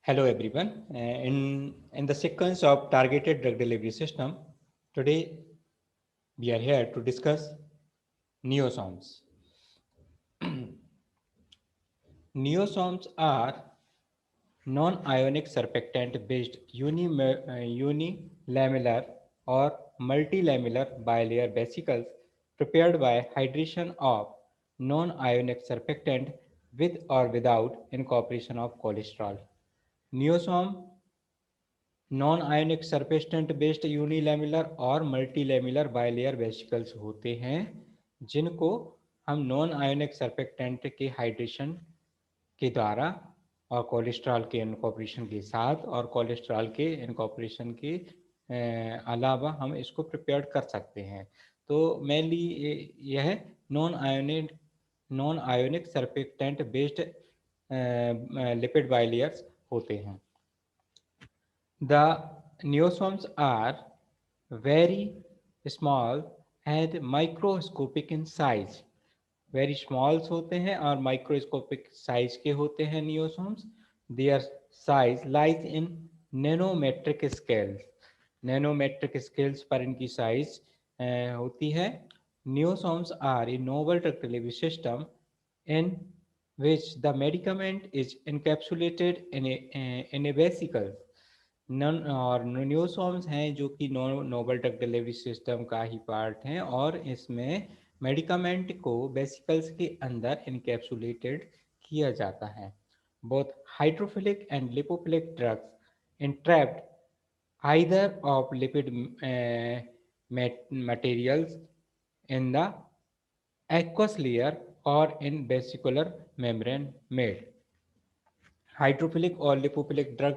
Hello everyone. In the sequence of targeted drug delivery system, today we are here to discuss neosomes. Neosomes are non-ionic surfactant-based unilamellar or multilamellar bilayer vesicles prepared by hydration of non-ionic surfactant with or without incorporation of cholesterol. Neosome non ionic surfactant based unilamellar और multilamellar bilayer vesicles होते हैं जिनको हम non ionic surfactant के hydration के द्वारा और cholesterol के इनकॉर्पोरेशन के साथ और कोलेस्ट्रॉल के इनकॉर्पोरेशन के अलावा हम इसको प्रिपेयर कर सकते हैं। तो मेनली यह non ionic surfactant based lipid bilayers होते हैं। The neosomes are very small and microscopic in size. Very small होते हैं और microscopic size के होते हैं neosomes. Their size lies in nanometric scales. Nanometric scales पर इनकी size होती है। Neosomes are a novel drug delivery system in which the medicament is encapsulated in a vesicle. नन और न्यूसॉम्स हैं जो कि नोबल ड्रग डिलीवरी सिस्टम का ही पार्ट हैं और इसमें मेडिकामेंट को वेसिकल्स के अंदर इनकैप्सुलेटेड किया जाता है। Both hydrophilic and lipophilic drugs entrapped either of lipid materials in the aqueous layer or in vesicular membrane made. Hydrophilic और लिपोफिलिक ड्रग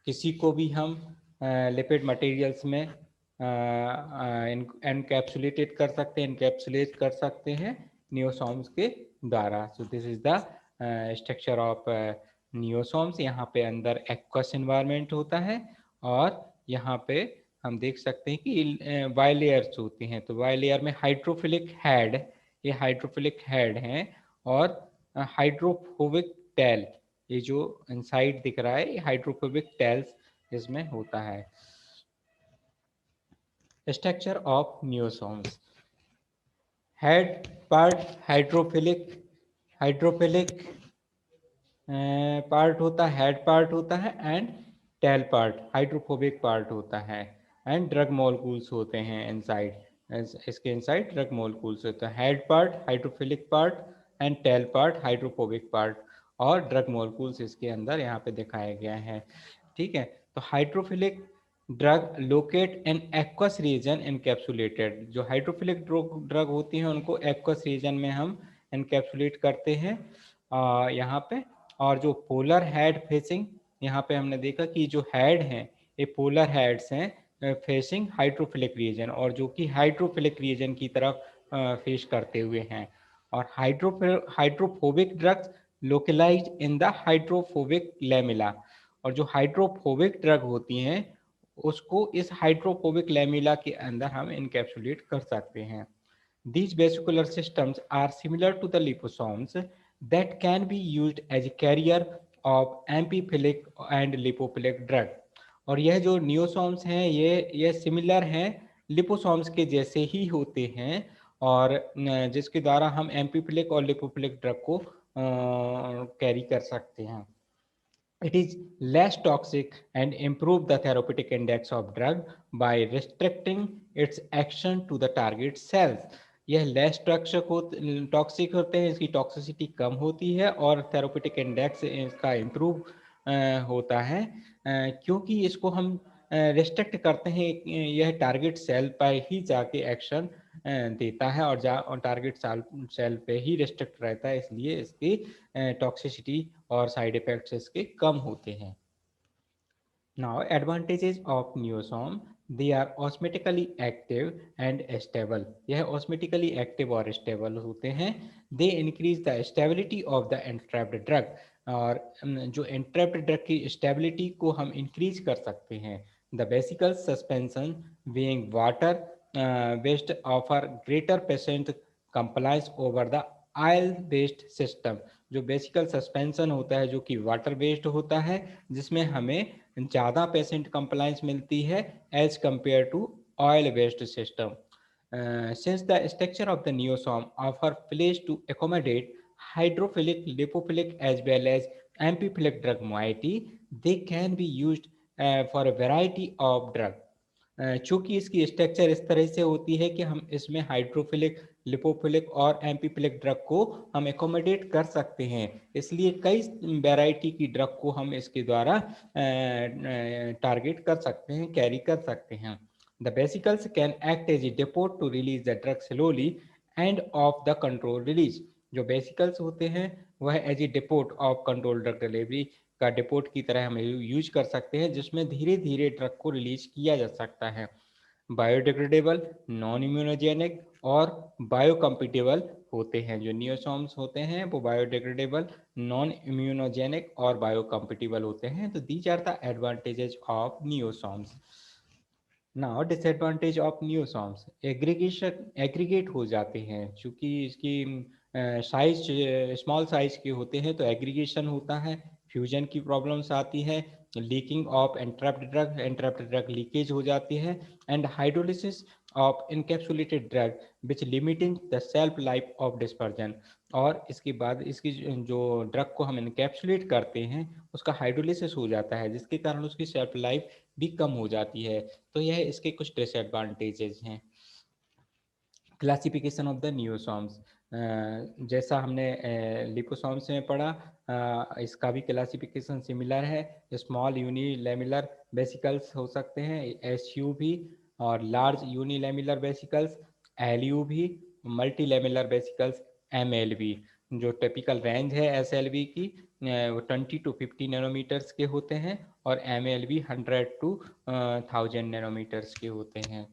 किसी को भी हम लिपिड मटेरियल्स में एनकैप्सुलेटेड कर सकते हैं, एनकैप्सुलेट कर सकते हैं नियोसोम्स के द्वारा। So this is the structure of niosomes. यहाँ पे अंदर एक्वस एनवायरनमेंट होता है और यहाँ पे हम देख सकते हैं कि बाइलेयर्स होती हैं। तो बाइलेयर में हाइड्रोफिलिक हेड, ये हाइड्रोफिलिक हेड हैं और हाइड्रोफोबिक टेल, ये जो इनसाइड दिख रहा है हाइड्रोफोबिक टेल्स इसमें होता है। Structure of niosomes. Head part hydrophilic part होता है, हेड पार्ट होता है and tail part hydrophobic part होता है एंड ड्रग मॉलिक्यूल्स होते हैं इनसाइड, इसके इनसाइड ड्रग मॉलिक्यूल्स होते हैं। Head part hydrophilic part and tail part hydrophobic part और ड्रग मॉलिक्यूल्स इसके अंदर यहाँ पे दिखाया गया है। ठीक है, तो hydrophilic drug locate in aqueous region encapsulated. जो हाइड्रोफिलिक ड्रग होती हैं उनको एक्वस रीजन में हम एनकैप्सुलेट करते हैं यहाँ पे। और जो पोलर हेड फेसिंग, यहाँ पे हमने देखा कि जो हेड हैं ये पोलर हेड्स हैं फेसिंग हाइड्रोफिलिक रीजन और जो कि हाइड्रोफिलिक रीजन की तरफ फेस करते हुए हैं। और hydrophobic drugs localized in the hydrophobic lamella, और जो हाइड्रोफोबिक ड्रग होती हैं उसको इस हाइड्रोफोबिक लेमिला के अंदर हम इनकैप्सुलेट कर सकते हैं। These vesicular systems are similar to the liposomes that can be used as a carrier of amphiphilic and lipophilic drug। और यह जो नियोसोम्स हैं ये सिमिलर हैं, लिपोसोम्स के जैसे ही होते हैं और जिसके द्वारा हम एम्पीफिलिक और लिपोफिलिक ड्रग को कैरी कर सकते हैं। It is less toxic and improve the therapeutic index of drug by restricting its action to the target cells। यह लेस टॉक्सिक होते हैं, इसकी टॉक्सिसिटी कम होती है और थेरापेटिक इंडेक्स इसका इम्प्रूव होता है क्योंकि इसको हम रिस्ट्रिक्ट करते हैं, यह टारगेट सेल पर ही जाके एक्शन देता है और टारगेट सेल पे ही रिस्ट्रिक्ट रहता है, इसलिए इसकी टॉक्सिसिटी और साइड इफेक्ट्स इसके कम होते हैं। Now advantages of neosome, they are osmotically active and stable। यह osmotically active और stable होते हैं। They increase the stability of the entrapped drug, और जो entrapped drug की stability को हम increase कर सकते हैं। The vesicle suspension being water based offer greater patient compliance over the oil based system, जो बेसिकल सस्पेंशन होता है जो कि वाटर बेस्ड होता है, जिसमें हमें ज़्यादा पेशेंट कंप्लाइंस मिलती है as compare to oil based system. Since the structure of the neosome offer place to accommodate hydrophilic, lipophilic as well as amphiphilic drug moiety, they can be used for a variety of drug. चूंकि इसकी structure इस तरह से होती है कि हम इसमें हाइड्रोफिलिक, लिपोफिलिक और एम्पीफिलिक ड्रग को हम एकोमोडेट कर सकते हैं, इसलिए कई वैरायटी की ड्रग को हम इसके द्वारा टारगेट कर सकते हैं, कैरी कर सकते हैं. The vesicles can act as a depot to release the drug slowly and of the control release. जो वेसिकल्स होते हैं वह as a depot of control drug delivery का डिपोट की तरह हम यूज कर सकते हैं, जिसमें धीरे धीरे ड्रग को रिलीज किया जा सकता है. बायोडिग्रेडेबल, नॉन इम्यूनोजेनिक और बायोकम्पिटेबल होते हैं. जो नियोसोम्स होते हैं वो बायोडिग्रेडेबल, नॉन इम्यूनोजेनिक और बायोकम्पिटेबल होते हैं. तो these are the advantages of niosomes. Now disadvantage of niosomes, aggregation, aggregate हो जाते हैं, चूंकि इसकी साइज स्मॉल साइज के होते हैं तो एग्रीगेशन होता है, फ्यूजन की प्रॉब्लम्स आती है, leaking of entrapped drug leakage हो जाती है, and hydrolysis of encapsulated drug which limiting the self life of dispersion. और इसके बाद इसकी जो ड्रग को हम इनकैप्सुलेट करते हैं उसका हाइड्रोलिसिस हो जाता है, जिसके कारण उसकी सेल्फ लाइफ भी कम हो जाती है. तो यह इसके कुछ डिसएडवांटेजेस हैं. क्लासिफिकेशन ऑफ द नियोसॉम्स, जैसा हमने लिपोसॉम्स में पढ़ा, इसका भी क्लासिफिकेशन सिमिलर है. स्मॉल यूनिलेमुलर वेसिकल्स हो सकते हैं, एसयू भी, और लार्ज यूनिलेमुलर वेसिकल्स, एलयू भी, मल्टीलेमुलर वेसिकल्स, एमएलवी. जो टिपिकल रेंज है एसएलवी की वो 20 to 50 नैनोमीटर्स के होते हैं, और एमएलवी 100 to 1000 नैनोमीटर्स के होते हैं.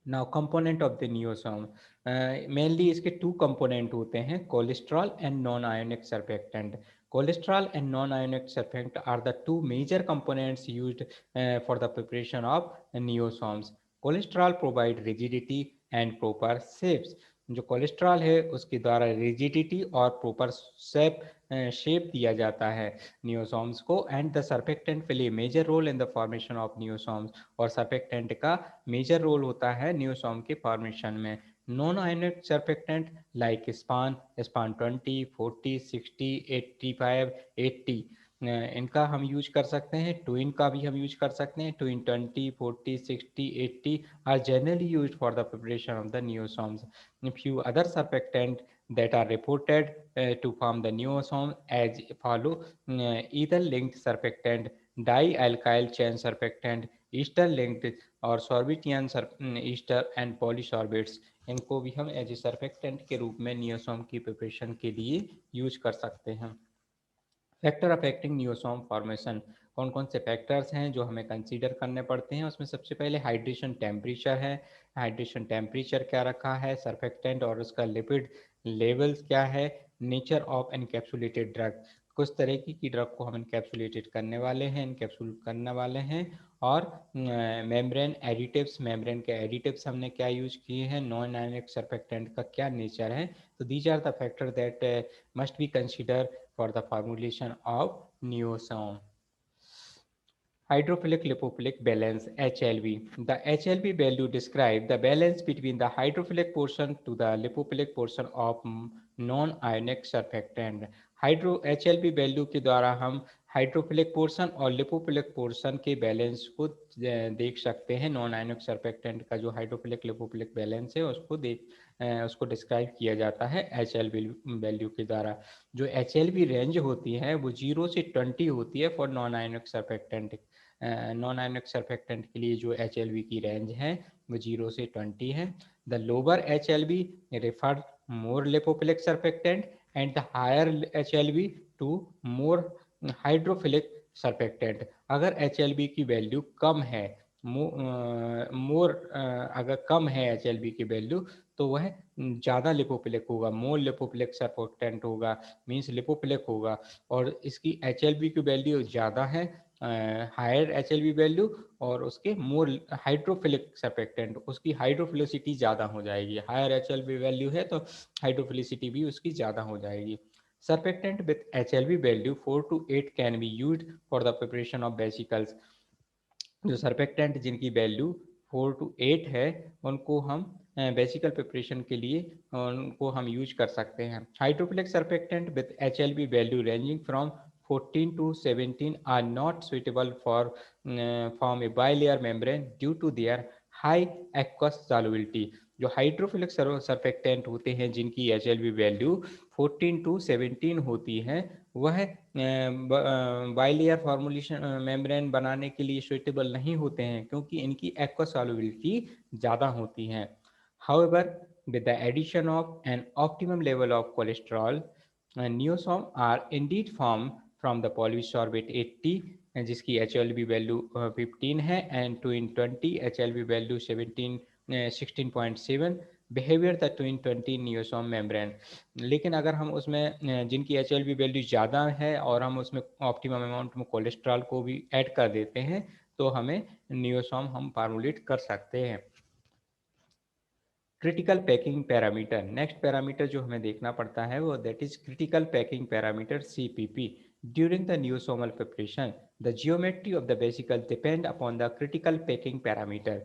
Now component of the niosome, mainly इसके टू कंपोनेंट होते हैं, cholesterol and non ionic surfactant. Cholesterol and non ionic surfactant are the two major components used for the preparation of niosomes. Cholesterol provide rigidity and proper shapes. जो cholesterol है उसके द्वारा rigidity और proper shape दिया जाता है niosomes को, and the surfactant play major role in the formation of niosomes. और सरफेक्टेंट का मेजर रोल होता है न्यूसॉम के फॉर्मेशन में. Non ionic surfactant like span, span 20, 40, 60, 85, 80, इनका हम यूज कर सकते हैं. ट्विन का भी हम यूज कर सकते हैं. Tween 20, 40, 60, 80 are generally use for the preparation of the niosomes. Few other surfactant that are reported to form the neosome as follow: ether linked surfactant, dialkyl chain surfactant, ester linked और सॉर्बिटियन Easter and पॉलीसॉर्बेट्स. इनको भी हम as a surfactant के रूप में नियोसोम की preparation के लिए यूज कर सकते हैं. फैक्टर अफेक्टिंग नियोसोम फॉर्मेशन, कौन कौन से फैक्टर्स हैं जो हमें कंसीडर करने पड़ते हैं? उसमें सबसे पहले हाइड्रेशन टेम्परेचर है. हाइड्रेशन टेम्परेचर क्या रखा है, सरफेक्टेंट और उसका लिपिड लेवल्स क्या है, नेचर ऑफ एनकैप्सुलेटेड ड्रग, कुछ तरह की ड्रग को हम इनकैप्सुलेटेड करने वाले हैं, इनकैप्सुल करने वाले हैं, और मेम्ब्रेन एडिटिव्स, मेम्ब्रेन के एडिटिव्स हमने क्या यूज किए हैं, नॉन आयोनिक सरफेक्टेंट का क्या नेचर है. तो these are the factor that must be consider for the formulation of neosome. Hydrophilic lipophilic balance HLV. The HLV value describe the balance between the hydrophilic portion to the lipophilic portion of non-ionic surfactant. Hydro HLV value के द्वारा हम hydrophilic portion और lipophilic portion के balance को देख सकते हैं. Non ionic surfactant का जो हाइड्रोफिलिक लिपोफिलिक बैलेंस है उसको डिस्क्राइब किया जाता है HLV वैल्यू के द्वारा. जो HLV रेंज होती है वो 0 से 20 होती है for non ionic surfactant. Non ionic surfactant के लिए जो HLV की रेंज है वो 0 से 20 है. The lower HLV refer more lipophilic surfactant and the higher HLV to more hydrophilic surfactant. अगर HLV की वैल्यू कम है, अगर कम है HLV की वैल्यू, तो वह ज़्यादा लिपोफिलिक होगा, मोर लिपोफिलिक सरफेक्टेंट होगा, मीन्स लिपोफिलिक होगा. और इसकी HLV की वैल्यू ज़्यादा है हायर HLB वैल्यू और उसके मोर हाइड्रोफिलिक सर्फेक्टेंट, उसकी हाइड्रोफिलिसिटी ज़्यादा हो जाएगी। हायर HLB वैल्यू है तो हाइड्रोफिलिसिटी भी उसकी ज़्यादा हो जाएगी। Surfactant with HLB value 4 to 8 can be used for the preparation of vesicles. जो सर्फेक्टेंट जिनकी वैल्यू 4 to 8 है उनको हम वेसिकल प्रिपरेशन के लिए उनको हम यूज कर सकते हैं। Hydrophilic surfactant with HLB value ranging from 14 to 17 are not suitable for form a bilayer membrane due to their high aqueous solubility। जो हाइड्रोफिलिक सर्फेक्टेंट होते हैं जिनकी HLB वैल्यू 14 to 17 होती है वह बाइलेयर फॉर्मुलेशन मेम्ब्रेन बनाने के लिए सुइटेबल नहीं होते हैं क्योंकि इनकी एक्वा सॉल्युबिलिटी ज़्यादा होती है। However with the addition of an optimum level of cholesterol niosome are indeed form from the polysorbate 80 जिसकी HLB वैल्यू 15 है and tween 20 HLB value 16.7 behaviour the tween 20 niosome membrane. लेकिन अगर हम उसमें जिनकी HLB वैल्यू ज़्यादा है और हम उसमें ऑप्टिमम अमाउंट में कोलेस्ट्रॉल को भी ऐड कर देते हैं तो हमें नियोसोम हम फार्मुलेट कर सकते हैं। Critical packing parameter, next parameter जो हमें देखना पड़ता है वो that is critical packing parameter CPP। During the niosomal preparation the geometry of the vesicle depend upon the critical packing parameter.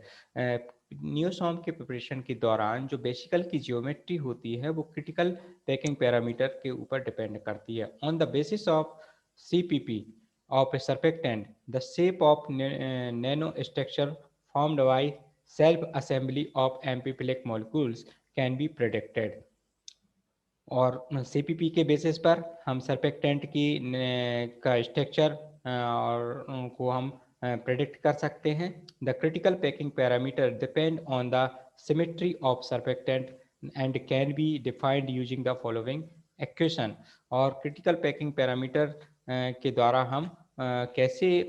Niosome के प्रिपरेशन के दौरान जो वेसिकल की जियोमेट्री होती है वो क्रिटिकल पैकिंग पैरामीटर के ऊपर डिपेंड करती है। On the basis of CPP of a surfactant, the shape of nano structure formed by self-assembly of amphiphilic molecules can be predicted। और CPP के बेसिस पर हम सर्फेक्टेंट की का स्ट्रक्चर और को हम प्रेडिक्ट कर सकते हैं। The critical packing parameter depend on the symmetry of surfactant and can be defined using the following equation. और क्रिटिकल पैकिंग पैरामीटर के द्वारा हम कैसे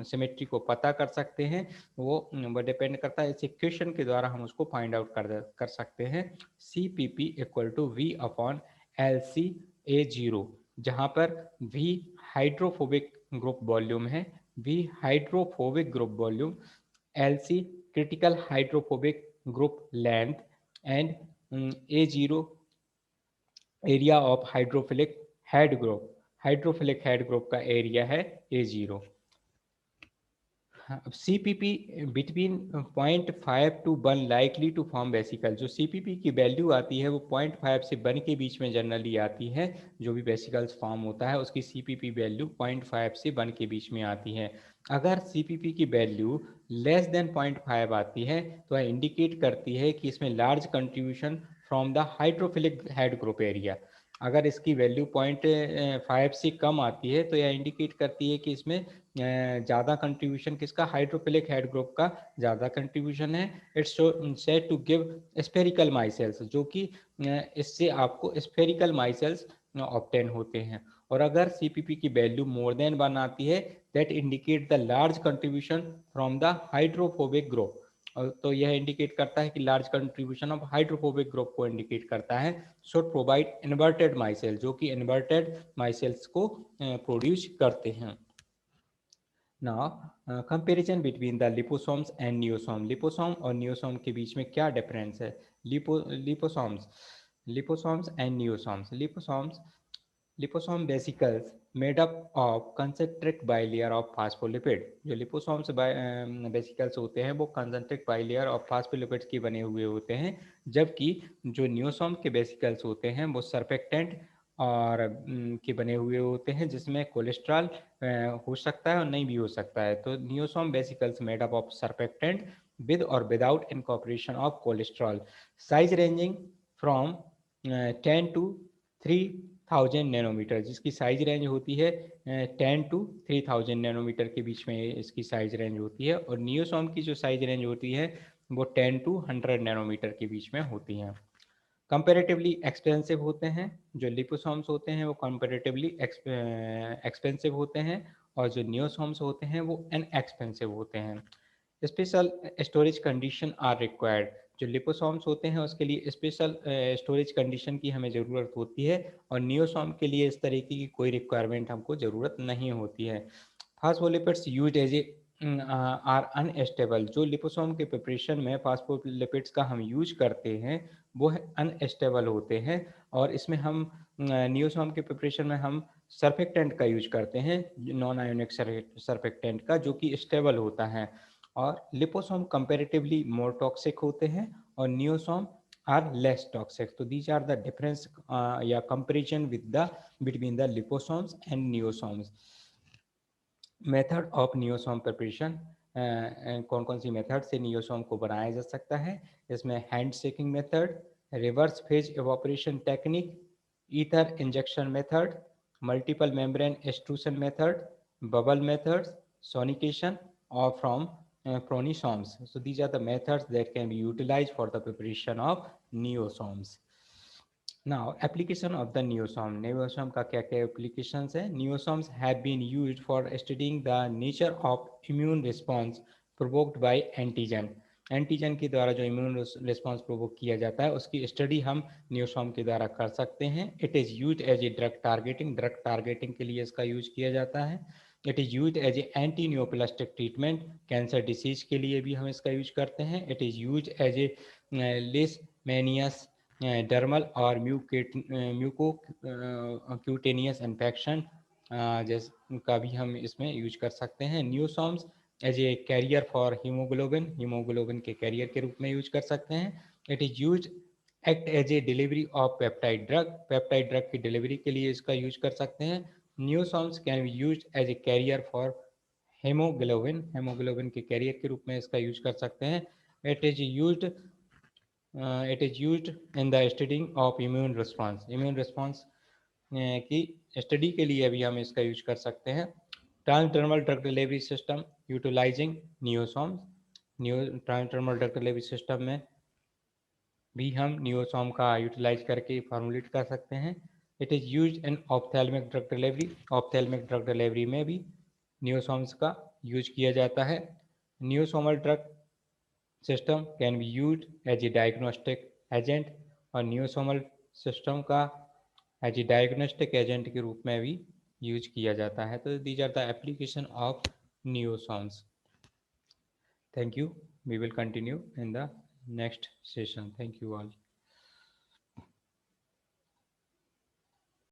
सिमेट्री को पता कर सकते हैं वो डिपेंड करता है। इस इक्वेशन के द्वारा हम उसको फाइंड आउट कर सकते हैं। CPP इक्वल टू V/LC/A0, जहाँ पर V हाइड्रोफोबिक ग्रुप वॉल्यूम है, V hydrophobic group volume, LC critical hydrophobic group length and A0 area of hydrophilic head group. Hydrophilic head group का एरिया है A0। CPP between 0.5 to 1 likely to form vesicle. जो CPP की value आती है वो 0.5 से 1 के बीच में जनरली आती है। जो भी वेसिकल्स फॉर्म होता है उसकी CPP वैल्यू 0.5 से 1 के बीच में आती है। अगर CPP की वैल्यू लेस देन 0.5 आती है तो यह इंडिकेट करती है कि इसमें large contribution from the hydrophilic head group area. अगर इसकी वैल्यू 0.5 से कम आती है तो यह इंडिकेट करती है कि इसमें ज़्यादा कंट्रीब्यूशन किसका, हाइड्रोफिलिक हेड ग्रुप का ज़्यादा कंट्रीब्यूशन है। It's said to give spherical micelles, जो कि इससे आपको स्फेरिकल माइसेल्स ऑब्टेन होते हैं। और अगर CPP की वैल्यू मोर देन 1 आती है that indicate the large contribution from the hydrophobic group. तो यह इंडिकेट करता है कि large contribution of hydrophobic group को इंडिकेट करता है। शुड प्रोवाइड इन्वर्टेड माइसेल, जो कि इन्वर्टेड माइसेल्स को प्रोड्यूस करते हैं। Now comparison between the liposomes and niosome. Liposome और नियोसोम के बीच में क्या डिफरेंस है? Liposomes liposomes and niosomes. Liposome vesicles made up of concentric bilayer of phospholipid. जो लिपोसोम्स वेसिकल्स होते हैं वो कंसेंट्रिक बाइलेयर ऑफ फास्फोलिपिड्स के बने हुए होते हैं, जबकि जो नियोसोम के वेसिकल्स होते हैं वो सर्फेक्टेंट और के बने हुए होते हैं जिसमें कोलेस्ट्रॉल हो सकता है और नहीं भी हो सकता है। तो niosome vesicles made up of surfactant with और without incorporation of cholesterol. Size ranging from 10 to 3000 nanometer, जिसकी साइज रेंज होती है 10 to 3000 नैनोमीटर के बीच में इसकी साइज रेंज होती है। और नियोसोम की जो साइज रेंज होती है वो 10 to 100 नैनोमीटर के बीच में होती हैं। कंपेरेटिवली एक्सपेंसिव होते हैं। जो लिपोसोम्स होते हैं वो कंपेरेटिवली एक्सपेंसिव होते हैं और जो नियोसोम्स होते हैं वो इनएक्सपेंसिव होते हैं। Special storage condition are required. जो लिपोसोम्स होते हैं उसके लिए स्पेशल स्टोरेज कंडीशन की हमें ज़रूरत होती है, और नियोसोम के लिए इस तरीके की कोई रिक्वायरमेंट हमको ज़रूरत नहीं होती है। Phospholipids use as a are unstable. जो लिपोसोम के प्रिपरेशन में फास्फोलिपिड्स का हम यूज करते हैं वो है अनस्टेबल होते हैं, और इसमें हम नियोसोम के प्रिपरेशन में हम सर्फेक्टेंट का यूज करते हैं, नॉन आयोनिक सर्फेक्टेंट का, जो कि स्टेबल होता है। और लिपोसोम कंपेरेटिवली मोर टॉक्सिक होते हैं और नियोसोम आर लेस टॉक्सिक। तो दीज आर द डिफरेंस या comparison with the between the liposomes and niosomes. Method of niosome preparation, कौन कौन सी मेथड से नियोसोम को बनाया जा सकता है? इसमें hand shaking method, reverse phase evaporation technique, ether injection method, multiple membrane extrusion method, bubble methods, sonication or from pronisomes. So these are the methods that can be utilized for the preparation of neosomes. Now, application of the neosome. Neosome का क्या क्या applications है? Neosomes have been used for studying the nature of immune response provoked by antigen. Antigen के द्वारा जो immune response provoke किया जाता है उसकी स्टडी हम नियोसोम के द्वारा कर सकते हैं। It is use as a drug targeting के लिए इसका यूज किया जाता है। It is use as a anti neoplastic treatment, cancer disease के लिए भी हम इसका यूज करते हैं। It is use as a leishmaniasis dermal और म्यूको क्यूटेनियस इन्फेक्शन जैसे का भी हम इसमें यूज कर सकते हैं। Niosomes as a carrier for haemoglobin के कैरियर के रूप में यूज कर सकते हैं। It is use act as a delivery of peptide drug की डिलीवरी के लिए इसका यूज कर सकते हैं। Niosomes can be use as a carrier for haemoglobin के कैरियर के रूप में इसका यूज कर सकते हैं। It is used in the studying of immune response की स्टडी के लिए भी हम इसका यूज कर सकते हैं। Transdermal drug delivery system utilising niosomes, transdermal drug delivery system में भी हम नियोसोम का यूटिलाइज करके फार्मुलेट कर सकते हैं। It is use in ophthalmic drug delivery में भी नियोसोम्स का यूज किया जाता है। Niosomal drug system can be use as a diagnostic agent, और नियोसोमल सिस्टम का एज ए डायग्नोस्टिक एजेंट के रूप में भी यूज किया जाता है। तो these are the application of niosomes. Thank you. We will continue in the next session. Thank you all.